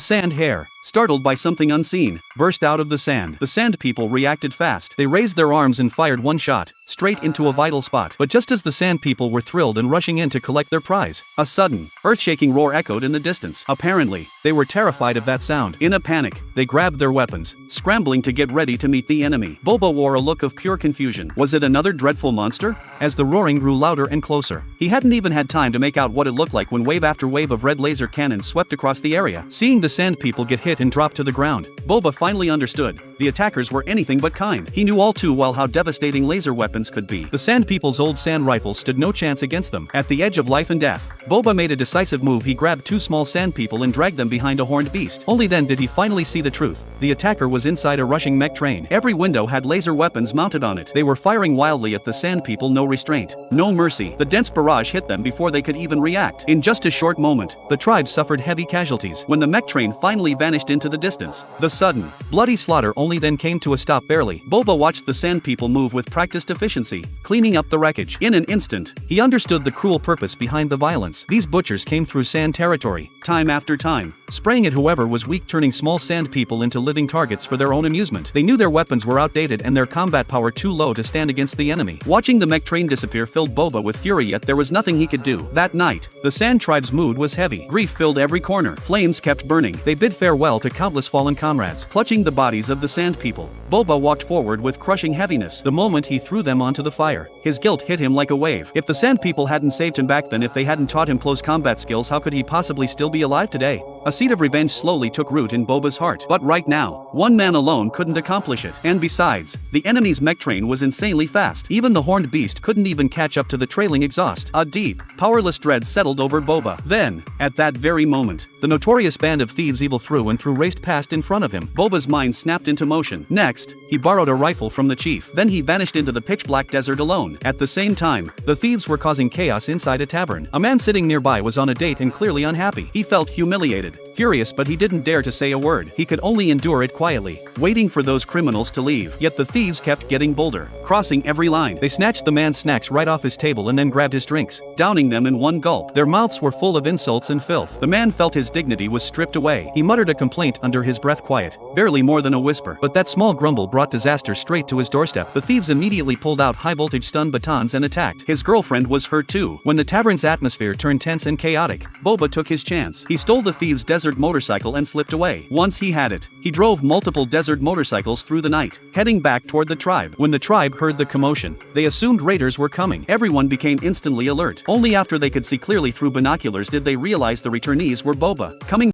Sand hare, startled by something unseen, burst out of the sand. The sand people reacted fast. They raised their arms and fired one shot, straight into a vital spot. But just as the sand people were thrilled and rushing in to collect their prize, a sudden, earth-shaking roar echoed in the distance. Apparently, they were terrified of that sound. In a panic, they grabbed their weapons, scrambling to get ready to meet the enemy. Boba wore a look of pure confusion. Was it another dreadful monster? As the roaring grew louder and closer, he hadn't even had time to make out what it looked like when wave after wave of red laser cannons swept across the area. Seeing the sand people get hit and drop to the ground, Boba finally understood. The attackers were anything but kind. He knew all too well how devastating laser weapons could be. The sand people's old sand rifles stood no chance against them. At the edge of life and death, Boba made a decisive move. He grabbed two small sand people and dragged them behind a horned beast. Only then did he finally see the truth. The attacker was inside a rushing mech train. Every window had laser weapons mounted on it. They were firing wildly at the sand people, no restraint, no mercy. The dense barrage hit them before they could even react. In just a short moment, the tribe suffered heavy casualties. When the mech train finally vanished into the distance, the sudden, bloody slaughter only then came to a stop barely. Boba watched the sand people move with practiced efficiency, cleaning up the wreckage. In an instant, he understood the cruel purpose behind the violence. These butchers came through sand territory, time after time, spraying at whoever was weak, turning small sand people into living targets for their own amusement. They knew their weapons were outdated and their combat power too low to stand against the enemy. Watching the mech train disappear filled Boba with fury, yet there was nothing he could do. That night, the sand tribe's mood was heavy. Grief filled every corner. Flames kept burning. They bid farewell to countless fallen comrades. Clutching the bodies of the sand people, Boba walked forward with crushing heaviness. The moment he threw them onto the fire, his guilt hit him like a wave. If the sand people hadn't saved him back then, if they hadn't taught him close combat skills, how could he possibly still be alive today? A seed of revenge slowly took root in Boba's heart. But right now, one man alone couldn't accomplish it. And besides, the enemy's mech train was insanely fast. Even the horned beast couldn't even catch up to the trailing exhaust. A deep, powerless dread settled over Boba. Then, at that very moment, the notorious band of thieves evil through and through raced past in front of him. Boba's mind snapped into motion. Next, he borrowed a rifle from the chief. Then he vanished into the pitch-black desert alone. At the same time, the thieves were causing chaos inside a tavern. A man sitting nearby was on a date and clearly unhappy. He felt humiliated, furious, but he didn't dare to say a word. He could only endure it quietly, waiting for those criminals to leave. Yet the thieves kept getting bolder, crossing every line. They snatched the man's snacks right off his table and then grabbed his drinks, downing them in one gulp. Their mouths were full of insults and filth. The man felt his dignity was stripped away. He muttered a complaint under his breath, quiet, barely more than a whisper. But that small grumble brought disaster straight to his doorstep. The thieves immediately pulled out high-voltage stun batons and attacked. His girlfriend was hurt too. When the tavern's atmosphere turned tense and chaotic, Boba took his chance. He stole the thieves' desert motorcycle and slipped away. Once he had it, he drove multiple desert motorcycles through the night, heading back toward the tribe. When the tribe heard the commotion, they assumed raiders were coming. Everyone became instantly alert. Only after they could see clearly through binoculars did they realize the returnees were Boba. Coming